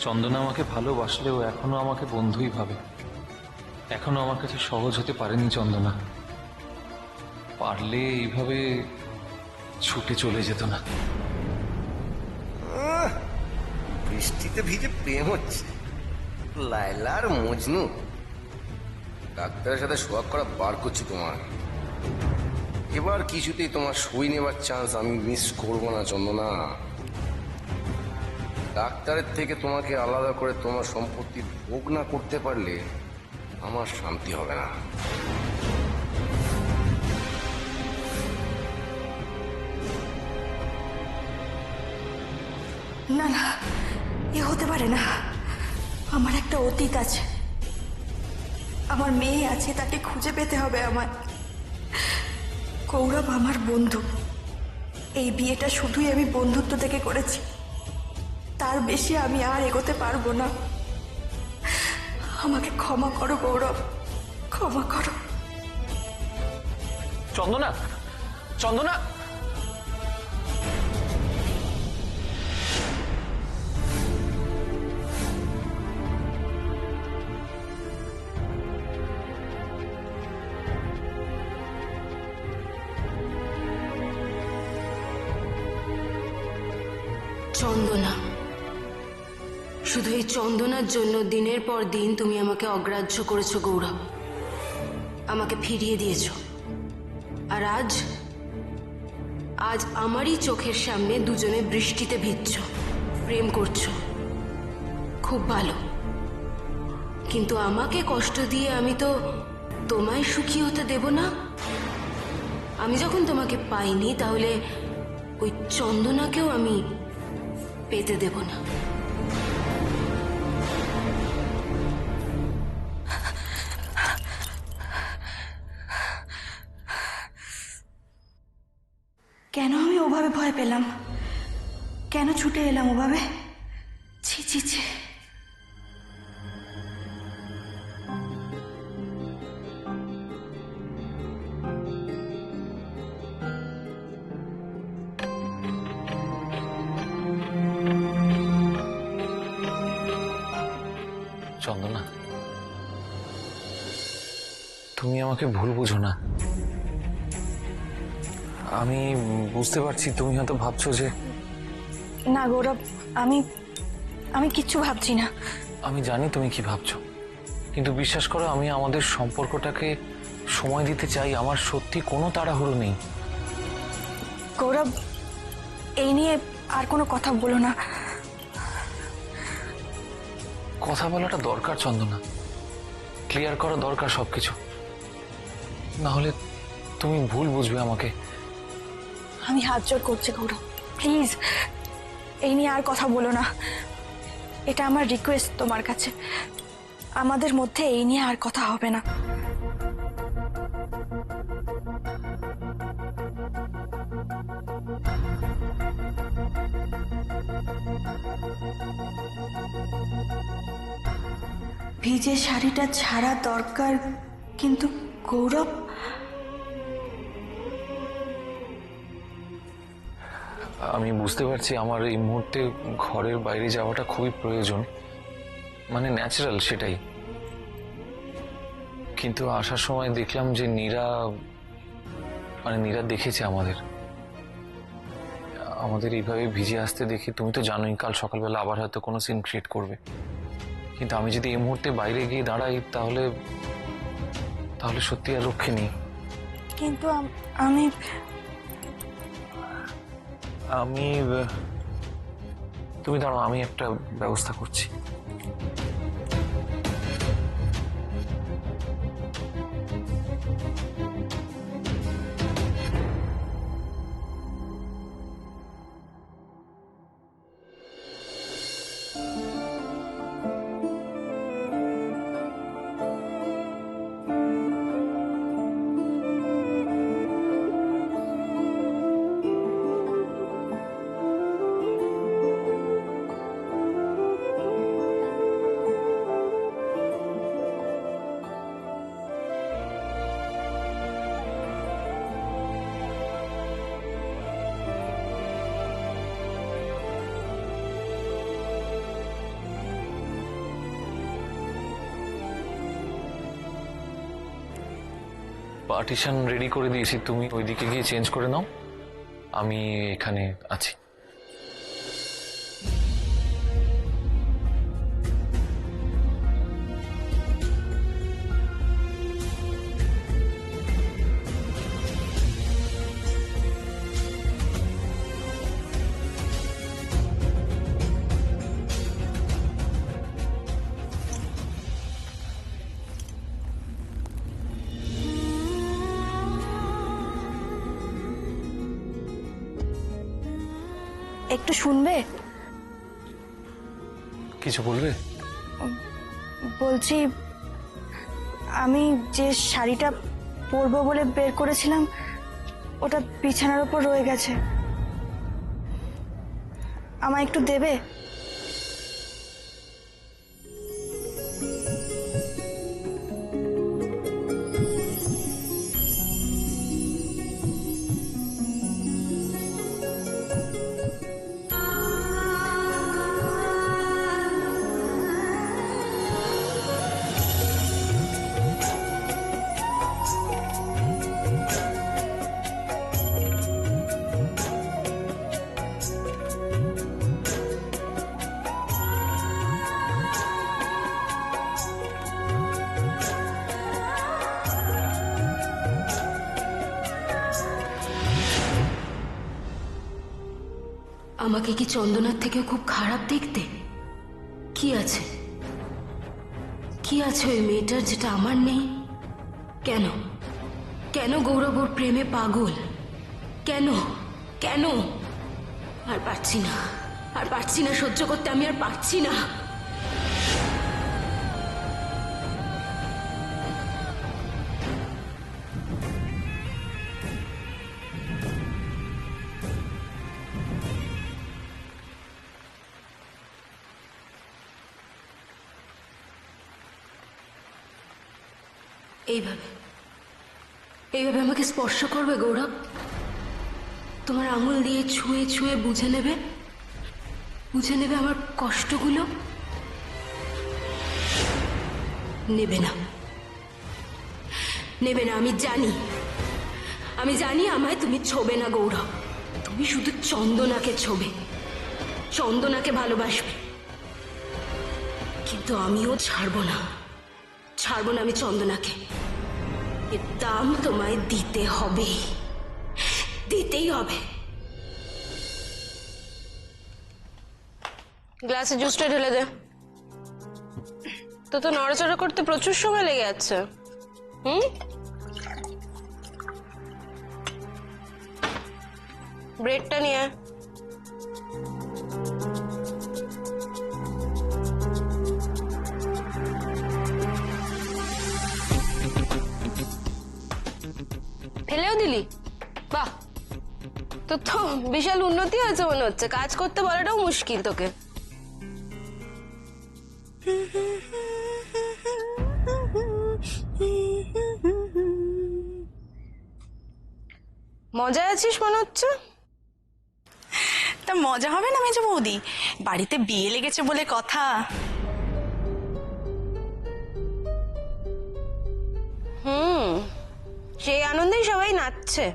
চন্দনা আমাকে ভালোবাসলেও এখনো আমাকে বন্ধুই ভাবে। এখনো আমার কাছে সহজ হতে পারেনি চন্দনা। পারলে এইভাবে ছুটে চলে যেত না। বৃষ্টিতে ভিজে প্রেম হচ্ছে, লায়লা আর মজনু। ডাক্তারের সাথে সোয়াগ করা বার করছি তোমার। এবার কিছুতেই তোমার সই নেবার চান্স আমি মিস করবো না চন্দনা। ডাক্তারের থেকে তোমাকে আলাদা করে তোমার সম্পত্তি ভোগ না করতে পারলে আমার শান্তি হবে না। না না, এ হতে পারে না। আমার একটা অতীত আছে, আমার মেয়ে আছে, তাকে খুঁজে পেতে হবে আমার। গৌরব আমার বন্ধু। এই বিয়েটা শুধুই আমি বন্ধুত্ব থেকে করেছি, তার বেশি আমি আর এগোতে পারবো না। আমাকে ক্ষমা করো গৌরব, ক্ষমা করো। চন্দনা, চন্দনা! চন্দনা, শুধু এই চন্দনার জন্য দিনের পর দিন তুমি আমাকে অগ্রাহ্য করেছো গৌরব, আমাকে ফিরিয়ে দিয়েছ। আর আজ আজ আমারই চোখের সামনে দুজনে বৃষ্টিতে ভিজছ, প্রেম করছো। খুব ভালো, কিন্তু আমাকে কষ্ট দিয়ে আমি তো তোমায় সুখী হতে দেব না। আমি যখন তোমাকে পাইনি, তাহলে ওই চন্দনাকেও আমি পেতে দেব না। কেন আমি ওভাবে ভয় পেলাম? কেন ছুটে এলাম ওভাবে? ছি ছি ছি। চন্দনা, তুমি আমাকে ভুল বুঝো না। আমি বুঝতে পারছি তুমি হয়তো ভাবছো যে... না গৌরব, আমি আমি কিচ্ছু ভাবছি না। আমি জানি তুমি কি ভাবছো, কিন্তু বিশ্বাস করো, আমি আমাদের সম্পর্কটাকে সময় দিতে চাই। আমার সত্যি কোনো তাড়াহুড়ো নেই। গৌরব, এই নিয়ে আর কোনো কথা বলো না। কথা বলাটা দরকার চন্দনা, ক্লিয়ার করা দরকার সবকিছু, না হলে তুমি ভুল বুঝবে আমাকে। আমি হাত জোড় করছি গৌরব, প্লিজ এই নিয়ে আর কথা বলো না। এটা আমার রিকোয়েস্ট তোমার কাছে, আমাদের মধ্যে এই নিয়ে আর কথা হবে না। ভিজে শাড়িটা ছাড়া দরকার, কিন্তু গৌরব... আমি বুঝতে পারছি আমার এই মুহূর্তে ঘরের বাইরে যাওয়াটা খুবই প্রয়োজন, মানে ন্যাচারাল সেটাই। কিন্তু আসার সময় দেখলাম যে নীরা দেখেছে আমাদের এইভাবে ভিজে আসতে দেখে। তুমি তো জানোই কাল সকালবেলা আবার হয়তো কোনো সিন ক্রিয়েট করবে। কিন্তু আমি যদি এই মুহূর্তে বাইরে গিয়ে দাঁড়াই, তাহলে সত্যি আর রক্ষে নেই। কিন্তু আমি আমি তুমি দাঁড়াও, আমি একটা ব্যবস্থা করছি। পার্টিশন রেডি করে দিয়েছি, তুমি ওইদিকে গিয়ে চেঞ্জ করে নাও, আমি এখানে আছি। একটু শুনবে? কিছু বলবে? বলছি, আমি যে শাড়িটা পরবো বলে বের করেছিলাম ওটা বিছানার উপর রয়ে গেছে, আমায় একটু দেবে? আমাকে কি চন্দনার থেকেও খুব খারাপ দেখতে? কি আছে, কি আছে ওই মেয়েটার যেটা আমার নেই? কেন কেন গৌরব ওর প্রেমে পাগল? কেন কেন? আর পারছি না, আর পারছি না সহ্য করতে, আমি আর পারছি না। এইভাবে এইভাবে আমাকে স্পর্শ করবে গৌরব? তোমার আঙুল দিয়ে ছুঁয়ে ছুঁয়ে বুঝে নেবে, বুঝে নেবে আমার কষ্টগুলো? নেবে না, নেবে না। আমি জানি, আমি জানি আমায় তুমি ছোবে না গৌরব। তুমি শুধু চন্দনাকে ছোবে, চন্দনাকে ভালোবাসবে। কিন্তু আমিও ছাড়বো না, ছাড়বো না আমি চন্দনাকে। এর দাম তোমায় দিতে হবে, দিতেই হবে। গ্লাসে জুসটা ঢেলে দে। তো নড়াচড়া করতে প্রচুর সময় লেগে যাচ্ছে। ব্রেডটা নিয়ে ফেলেও দিলি? বাহ, তো তো বিশাল উন্নতি হয়েছে মনে হচ্ছে। কাজ করতে বলাটাও মুশকিল তোকে। মজা আছিস মনে হচ্ছে। তা মজা হবে না মেজো বৌদি? বাড়িতে বিয়ে লেগেছে বলে কথা। সেই আনন্দেই সবাই নাচছে।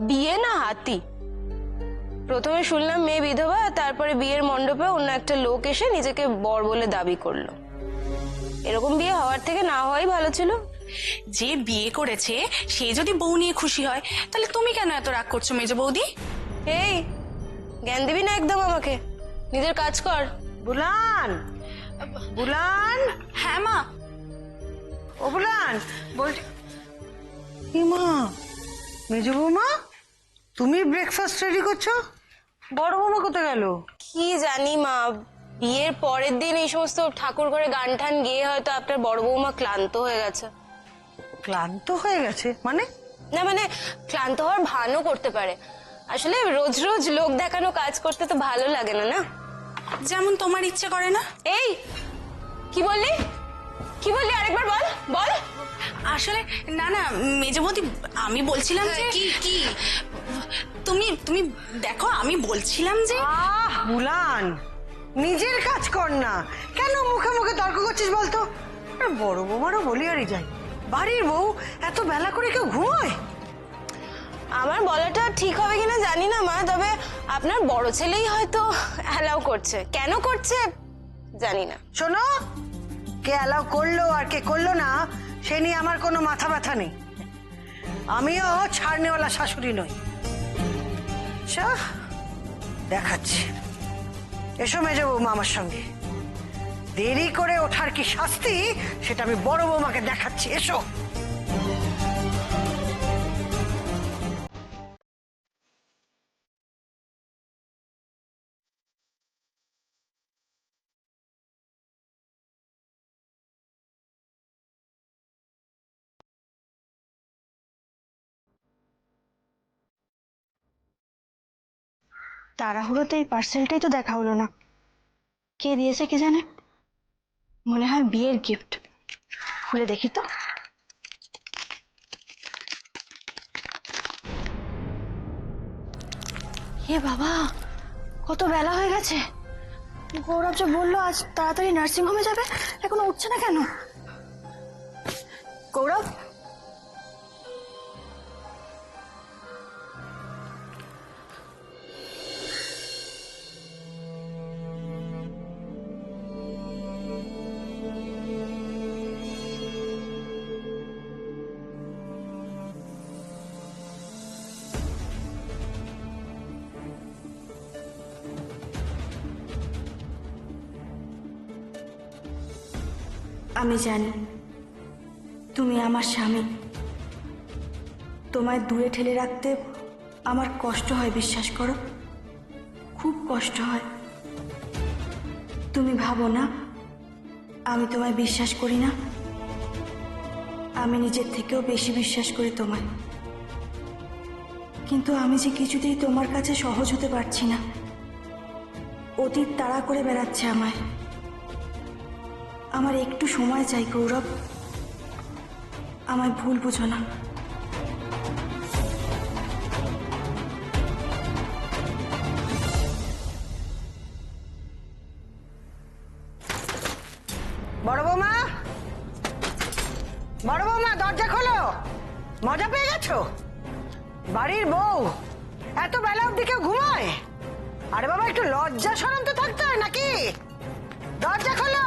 বিয়ে না হাতি। প্রথমে শুনলাম মেয়ে বিধবা, তারপরে বিয়ের মণ্ডপে অন্য একটা লোক এসে নিজেকে বর বলে দাবি করলো। এরকম বিয়ে হওয়ার থেকে না হওয়াই ভালো ছিল। যে বিয়ে করেছে সে যদি বউ নিয়ে খুশি হয়, তাহলে তুমি কেন এত রাগ করছো মেজো বৌদি? এই জ্ঞান দিবি না একদম আমাকে। নিজের কাজ কর। বুলান, বুলান। হ্যাঁ মা। ও বুলান, বলছি কি মা, মেজো বৌমা তুমি ব্রেকফাস্ট রেডি করছো? বড় বৌমা কোথায় গেল? কি জানি মা, বিয়ের পরের দিন এই সমস্ত ঠাকুর ঘরে গান টান গিয়ে হয়তো আপনার বড় বৌমা ক্লান্ত হয়ে গেছে। ক্লান্ত হয়ে গেছে মানে? না মানে ক্লান্ত হওয়ার ভানও করতে পারে। আসলে রোজ রোজ লোক দেখানো কাজ করতে তো ভালো লাগে না। না যেমন তোমার ইচ্ছে করে না। এই কি বললি, কি বললি আরেকবার বল বল। আসলে না না মেজো বৌদি, আমি বলছিলাম যে কি কি তুমি তুমি দেখো, আমি বলছিলাম যে বুলান, নিজের কাজ কর না, কেন মুখে মুখে তর্ক করছিস বলতো? আর বড় বৌমারও বলি আরই যাই, বাড়ির বউ এত বেলা করে কেউ ঘুমোয়? আমার বলাটা ঠিক হবে কিনা জানি না মা, তবে আপনার বড় ছেলেই হয়তো অ্যালাউ করছে। কেন করছে জানি না। শোনো, কে অ্যালাউ করলো আর কে করলো না সে নিয়ে আমার কোনো মাথা ব্যথা নেই। আমিও ছাড়নেওয়ালা শাশুড়ি নই। আচ্ছা, দেখাচ্ছি। এসো মেজো বৌমা আমার সঙ্গে। দেরি করে ওঠার কি শাস্তি সেটা আমি বড় বৌমাকে দেখাচ্ছি। এসো। তাড়াহুড়োতে এই পার্সেলটাই তো দেখা হলো না। কে দিয়েছে কে জানে, মনে হয় বিয়ের গিফট। খুলে দেখি তো। হে বাবা, কত বেলা হয়ে গেছে। গৌরব যে বললো আজ তাড়াতাড়ি নার্সিং হোমে যাবে, এখনো উঠছে না কেন? গৌরব, আমি জানি তুমি আমার স্বামী। তোমায় দূরে ঠেলে রাখতে আমার কষ্ট হয়, বিশ্বাস করো, খুব কষ্ট হয়। তুমি ভাবো না আমি তোমায় বিশ্বাস করি না? আমি নিজের থেকেও বেশি বিশ্বাস করি তোমায়। কিন্তু আমি যে কিছুতেই তোমার কাছে সহজ হতে পারছি না। অতীত তাড়া করে বেড়াচ্ছে আমায়। আমার একটু সময় চাই গৌরব, আমায় ভুল বুঝো না। বড় বৌমা, বড় বৌমা, দরজা খোলো। মজা পেয়ে গেছো? বাড়ির বউ এত বেলা অব্দি কেউ ঘুমায়? আরে বাবা, একটু লজ্জা শরম তো থাকতে হয় নাকি? দরজা খোলো।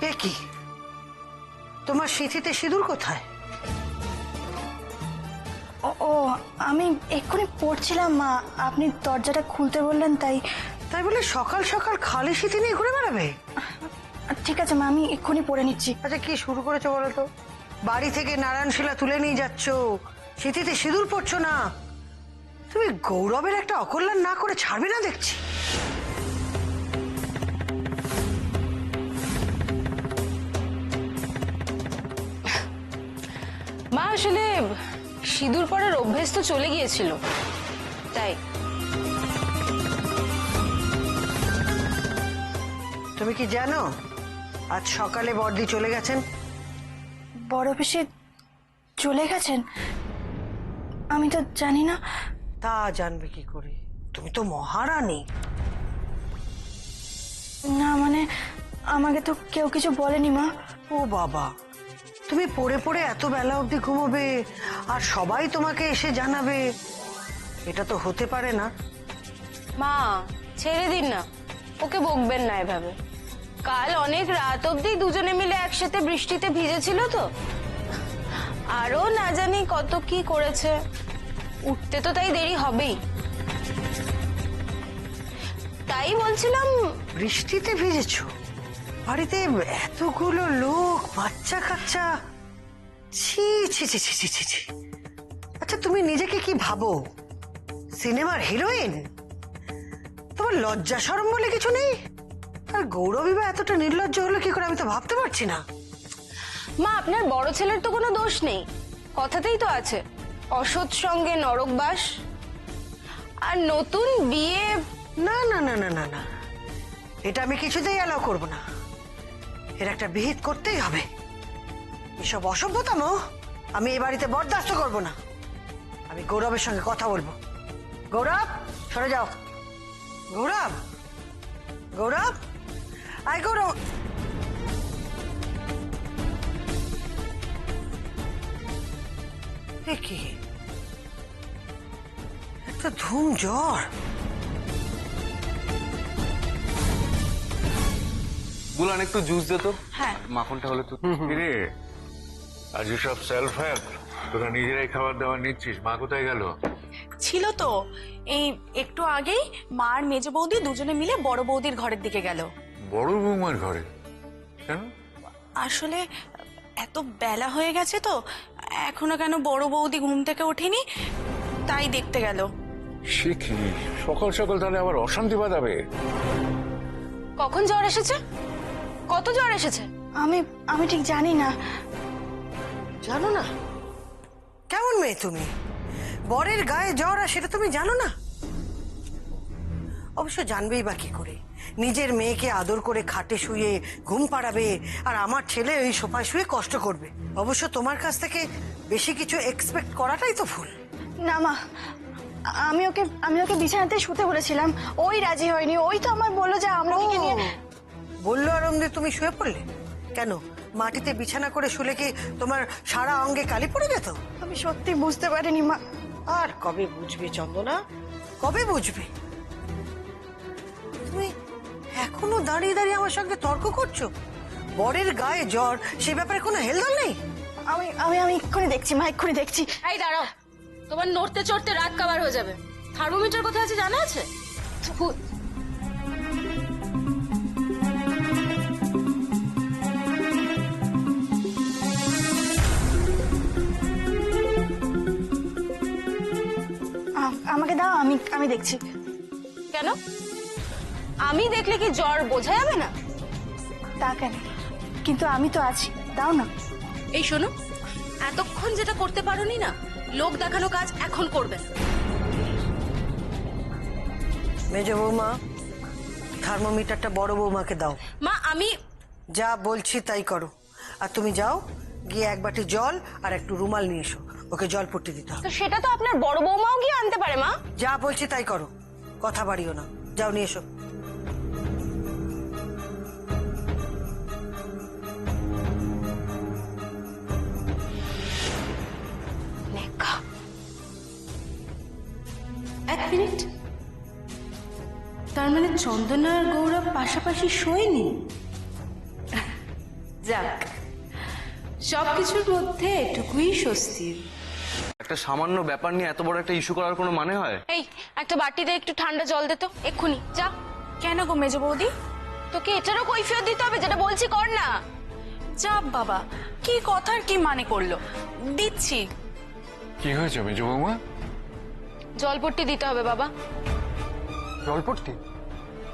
এ কি, তোমার সিঁথিতে সিঁদুর কোথায়? ও, আমি এক্ষুনি পড়ছিলাম মা, আপনি দরজাটা খুলতে বললেন তাই। তাই বলে সকাল সকাল খালি সিঁথি নিয়ে ঘুরে বেড়াবে? ঠিক আছে মা, আমি এক্ষুনি পড়ে নিচ্ছি। আচ্ছা, কি শুরু করেছো বলো তো? বাড়ি থেকে নারায়ণশিলা তুলে নিয়ে যাচ্ছ, সিঁথিতে সিঁদুর পড়ছো না। তুমি গৌরবের একটা অকল্যাণ না করে ছাড়বে না দেখছি। মা আসলে সিঁদুর পরার অভ্যেস তো চলে গিয়েছিল, তাই। তুমি কি জানো আজ সকালে বড়দি চলে গেছেন? বড় অফিসে চলে গেছেন? আমি তো জানি না। তা জানবে কি করে? তুমি তো মহারানী। না মানে, আমাকে তো কেউ কিছু বলেনি মা। ও বাবা, তুমি পড়ে পড়ে এত বেলা অবধি ঘুমোবে আর সবাই তোমাকে এসে জানাবে? এটা তো হতে পারে না। মা ছেড়ে দিন না, ওকে বকবেন না এভাবে। কাল অনেক রাত অবধি দুজনে মিলে একসাথে বৃষ্টিতে ভিজেছিল তো, আরো না জানি কত কি করেছে। উঠতে তো তাই দেরি হবেই। তাই বলছিলাম। বৃষ্টিতে ভিজেছো? বাড়িতে এতগুলো লোক, বাচ্চা কাচ্চা। ছি ছি ছি ছি ছি ছি ছি। আচ্ছা, তুমি নিজেকে কি ভাবো? সিনেমার হিরোইন? তোমার লজ্জা শরম বলে কিছু নেই? আর গৌরবী বা এতটা নির্লজ্জ হলো কি করে আমি তো ভাবতে পারছি না। মা আপনার বড় ছেলের তো কোনো দোষ নেই, কথাতেই তো আছে অসৎ সঙ্গে নরক বাস। আর নতুন বিয়ে। না না না না না না, এটা আমি কিছুতেই অ্যালাউ করবো না। এর একটা বিহিত করতেই হবে। এসব অসভ্যতামো আমি এই বাড়িতে বরদাস্ত করবো না। আমি গৌরবের সঙ্গে কথা বলবো। গৌরব, সরে যাও। গৌরব, গৌরব, আয় গৌরব। এ কি, একটা ধুম জ্বর। বুলান একটু জুস দে তো। হ্যাঁ। মাখনটা হলে তো। কিরে আজ সব সেলফ হেল্প, তোরা নিজেরাই খাবার দাবার নিচ্ছিস? মা কোথায় গেল? ছিল তো, এই একটু আগেই মা আর মেজ বৌদি দুজনে মিলে বড় বৌদির ঘরের দিকে গেল। বড় বৌমার ঘরে? কেন? আসলে এত বেলা হয়ে গেছে তো, এখনো কেন বড় বৌদি ঘুম থেকে ওঠেনি, তাই দেখতে গেল। সে কি সকাল সকাল তাহলে আবার অশান্তি বাঁধাবে? কখন জ্বর এসেছে? কত জ্বর এসেছে? আমি ঠিক জানি না। জানো না? কেমন মেয়ে তুমি? বরের গায়ে জ্বর আর সেটা তুমি জানো না? অবশ্য জানবেই বা কি করে? নিজের মেয়েকে আদর করে খাটে শুয়ে ঘুম পাড়াবে, আর আমার ছেলে ওই সোফায় শুয়ে কষ্ট করবে। অবশ্য তোমার কাছ থেকে বেশি কিছু এক্সপেক্ট করাটাই তো ভুল। না মা, আমি ওকে বিছানাতে শুতে বলেছিলাম, ওই রাজি হয়নি। ওই তো আমায় বললো যে আমরা ওকে নিয়ে। বললো আর অমনি তুমি শুয়ে পড়লে কেন? মাটিতে বিছানা করে শুলে কি তোমার সারা অঙ্গে কালি পড়ে যেত? আমি সত্যি বুঝতে পারিনি মা। আর কবে বুঝবে চন্দনা, কবে বুঝবে? তুমি এখনো দাঁড়িয়ে দাঁড়িয়ে আমার সঙ্গে তর্ক করছো? বরের গায়ে জ্বর, সে ব্যাপারে কোনো হেলদোল নেই? আমি এক্ষুনি দেখছি মা, এক্ষুনি দেখছি। এই দাঁড়াও, তোমার নড়তে চড়তে রাত কাবার হয়ে যাবে। থার্মোমিটার কোথায় আছে জানা আছে? আমাকে দাও, আমি দেখছি। কেন? আমি দেখলে কি জ্বর বোঝা যাবে না? তা কেন? কিন্তু আমি তো আছি, দাও না। এই শোনো, এতক্ষণ যেটা করতে পারোনি না, লোক দেখানো কাজ এখন করবে না। মেজ বৌমা, থার্মোমিটারটা বড় বৌমাকে দাও। মা আমি যা বলছি তাই করো। আর তুমি যাও, গিয়ে এক বাটি জল আর একটু রুমাল নিয়ে এসো, ওকে জল পট্টি দিতে হবে। তো সেটা তো আপনার বড় বৌমাও গিয়ে আনতে পারে মা। যা বলছি তাই করো, কথা বাড়িও না। যাও নিয়ে এসো। নেকা। এক মিনিট, তার মানে চন্দনা আর গৌরব পাশাপাশি শোয়নি? যাক, সবকিছুর মধ্যে এটুকুই স্বস্তির। একটা সামান্য ব্যাপার নিয়ে এত বড় একটা ইস্যু করার কোনো মানে হয়? এই একটা বাটিতে একটু ঠান্ডা জল দে তো এক্ষুনি, যা। কেন গো মেজ বৌদি? তোকে এটারও কৈফিয়ত দিতে হবে, যেটা বলছি কর না। চাপ বাবা, কি কথার কি মানে করলো? দিচ্ছি। কি হয়েছে মেজ বৌমা? জলপট্টি দিতে হবে বাবা। জলপট্টি?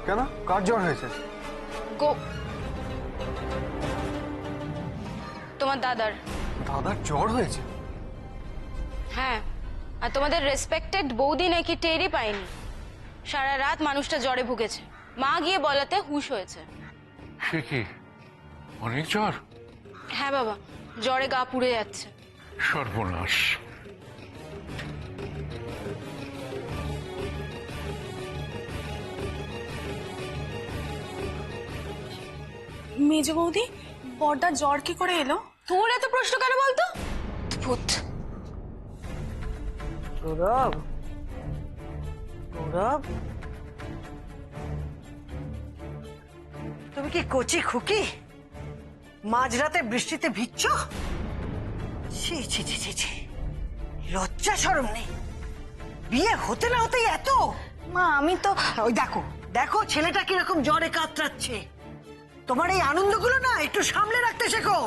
কেন? কার জ্বর হয়েছে? গো, তোমার দাদার। দাদার জ্বর হয়েছে? হ্যাঁ, আর তোমাদের রেসপেক্টেড বৌদি নাকি টেরই পায়নি। সারা রাত মানুষটা জ্বরে ভুগেছে, মা গিয়ে বলাতে হুঁশ হয়েছে। সে কি অনেক জ্বর? হ্যাঁ বাবা, জ্বরে গা পুড়ে যাচ্ছে। সর্বনাশ। মেজ বৌদি, বড়দার জ্বর কি করে এলো? তোর এত প্রশ্ন কেন বলতো? ভূত। গৌরব, গৌরব, তুমি কি কচি খুকি? মাঝরাতে বৃষ্টিতে ভিজছ? ছি ছি ছি ছি ছি, লজ্জা শরম নেই? বিয়ে হতে না হতেই এত? মা আমি তো। ওই দেখো দেখো ছেলেটা কিরকম জ্বরে কাতরাচ্ছে। তোমার এই আনন্দগুলো না একটু সামলে রাখতে শেখো।